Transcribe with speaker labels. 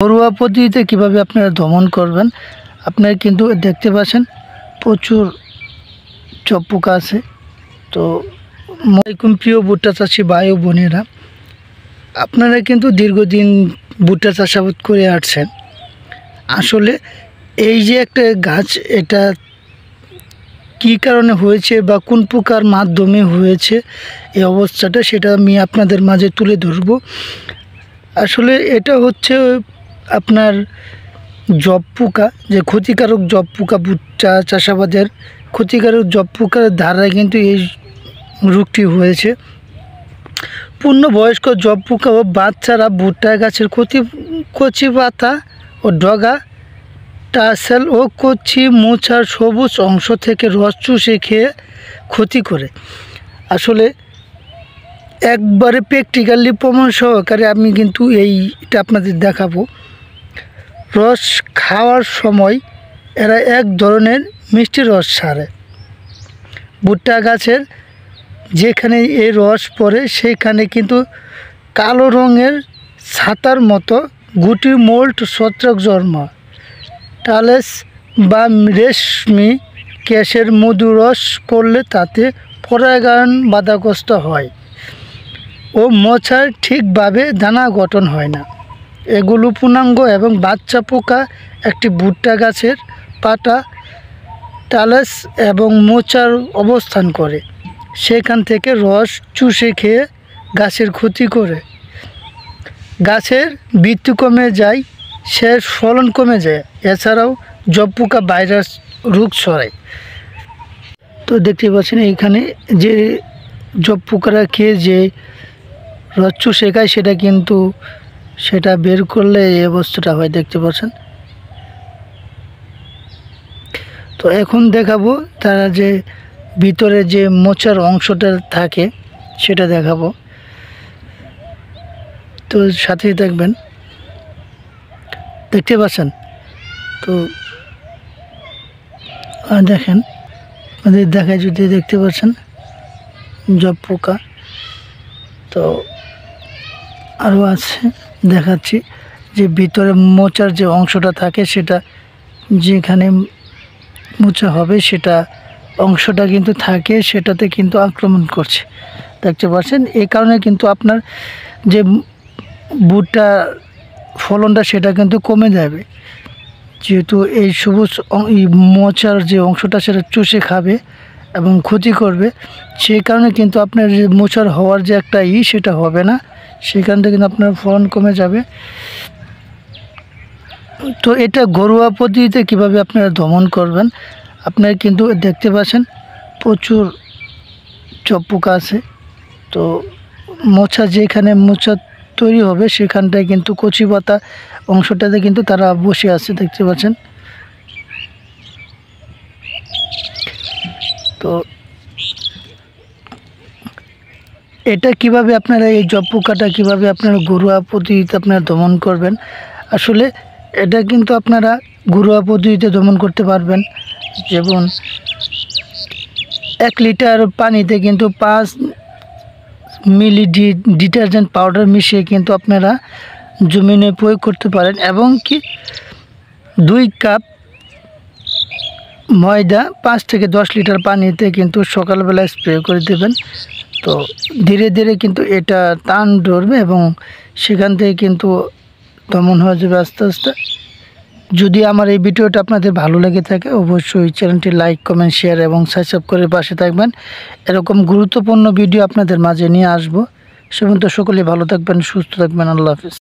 Speaker 1: ঘরোয়া পদ্ধতিতে কিভাবে আপনারা দমন করবেন। আপনারা কিন্তু দেখতে পাচ্ছেন প্রচুর জব পোকা আছে। তো আসসালামু প্রিয় ভুট্টা চাষি ভাই ও বোনেরা, আপনারা কিন্তু দীর্ঘদিন ভুট্টা চাষাবাদ করে আসছেন। আসলে এই যে একটা গাছ, এটা কী কারণে হয়েছে বা কোন পোকার মাধ্যমে হয়েছে এই অবস্থাটা, সেটা আমি আপনাদের মাঝে তুলে ধরব। আসলে এটা হচ্ছে আপনার জব পোকা, যে ক্ষতিকারক জব পোকা, ভুট্টা চাষাবাদের ক্ষতিকারক জব পোকার ধারায় কিন্তু এই রোগটি হয়েছে। পূর্ণবয়স্ক জব পোকা ও বাচ্চারা ভুট্টা গাছের কচি পাতা ও ডগা, টাসেল ও কচি মোচার সবুজ অংশ থেকে রস চুষে খেয়ে ক্ষতি করে। আসলে একবারে প্র্যাকটিক্যালি প্রমাণ সহকারে আমি কিন্তু এইটা আপনাদের দেখাবো। রস খাওয়ার সময় এরা এক ধরনের মিষ্টি রস ছাড়ে। ভুট্টা গাছের যেখানে এই রস পড়ে সেখানে কিন্তু কালো রঙের ছাতার মতো গুটি মোল্ড ছত্রাক জন্মায়। টালেস বা রেশমি কেশের মধু রস পড়লে তাতে পরাগায়ন বাধাগ্রস্ত হয় ও মোচার ঠিকভাবে দানা গঠন হয় না। এগুলো পূর্ণাঙ্গ এবং বাচ্চা পোকা একটি ভুট্টা গাছের পাতা, টালেস এবং মোচার অবস্থান করে, সেখান থেকে রস চুষে খেয়ে গাছের ক্ষতি করে। গাছের বৃদ্ধি কমে যায়, শেষ ফলন কমে যায়। এছাড়াও জব পোকা ভাইরাস রোগ ছড়ায়। তো দেখতে পাচ্ছেন এইখানে যে জব পোকারা খেয়ে যে রস চুষে খায়, সেটা বের করলে এই অবস্থাটা হয়, দেখতে পাচ্ছেন। তো এখন দেখাবো তারা যে ভিতরে যে মোচার অংশটা থাকে সেটা দেখাবো, তো সাথেই দেখবেন। দেখতে পাচ্ছেন তো দেখেন, আমাদের দেখায় যদি দেখতে পাচ্ছেন জব পোকা। তো আরও আছে, দেখাচ্ছি যে ভিতরে মোচার যে অংশটা থাকে, সেটা যেখানে মোচা হবে সেটা অংশটা কিন্তু থাকে, সেটাতে কিন্তু আক্রমণ করছে, দেখতে পাচ্ছেন। এই কারণে কিন্তু আপনার যে ভুট্টা ফলনটা সেটা কিন্তু কমে যাবে, যেহেতু এই সবুজ মোচার যে অংশটা সেটা চুষে খাবে এবং ক্ষতি করবে। সেই কারণে কিন্তু আপনার যে মোচার হওয়ার যে একটা সেটা হবে না, সেখান থেকে কিন্তু আপনার ফলন কমে যাবে। তো এটা ঘরোয়া পদ্ধতিতে কিভাবে আপনারা দমন করবেন। আপনারা কিন্তু দেখতে পাচ্ছেন প্রচুর জব পোকা আছে। তো মোচা, যেখানে মোচা তৈরি হবে সেখানটায় কিন্তু কচি পাতা অংশটাতে কিন্তু তারা বসে আছে, দেখতে পাচ্ছেন। তো এটা কিভাবে আপনারা, এই জব পোকাটা কিভাবে আপনারা ঘরোয়া পদ্ধতিতে আপনারা দমন করবেন। আসলে এটা কিন্তু আপনারা ঘরোয়া পদ্ধতিতে দমন করতে পারবেন। যেমন 1 লিটার পানিতে কিন্তু 5 মিলি ডিটারজেন্ট পাউডার মিশিয়ে কিন্তু আপনারা জমিনে প্রয়োগ করতে পারেন, এবং কি 2 কাপ ময়দা 5 থেকে 10 লিটার পানিতে কিন্তু সকালবেলা স্প্রে করে দেবেন। তো ধীরে ধীরে কিন্তু এটা টান ধরবে এবং সেখান থেকে কিন্তু দমন হয়ে যাবে আস্তে আস্তে। যদি আমার এই ভিডিওটা আপনাদের ভালো লেগে থাকে, অবশ্যই চ্যানেলটি লাইক, কমেন্ট, শেয়ার এবং সাবস্ক্রাইব করে পাশে থাকবেন। এরকম গুরুত্বপূর্ণ ভিডিও আপনাদের মাঝে নিয়ে আসবো। সে পর্যন্ত সকলেই ভালো থাকবেন, সুস্থ থাকবেন। আল্লাহ হাফেজ।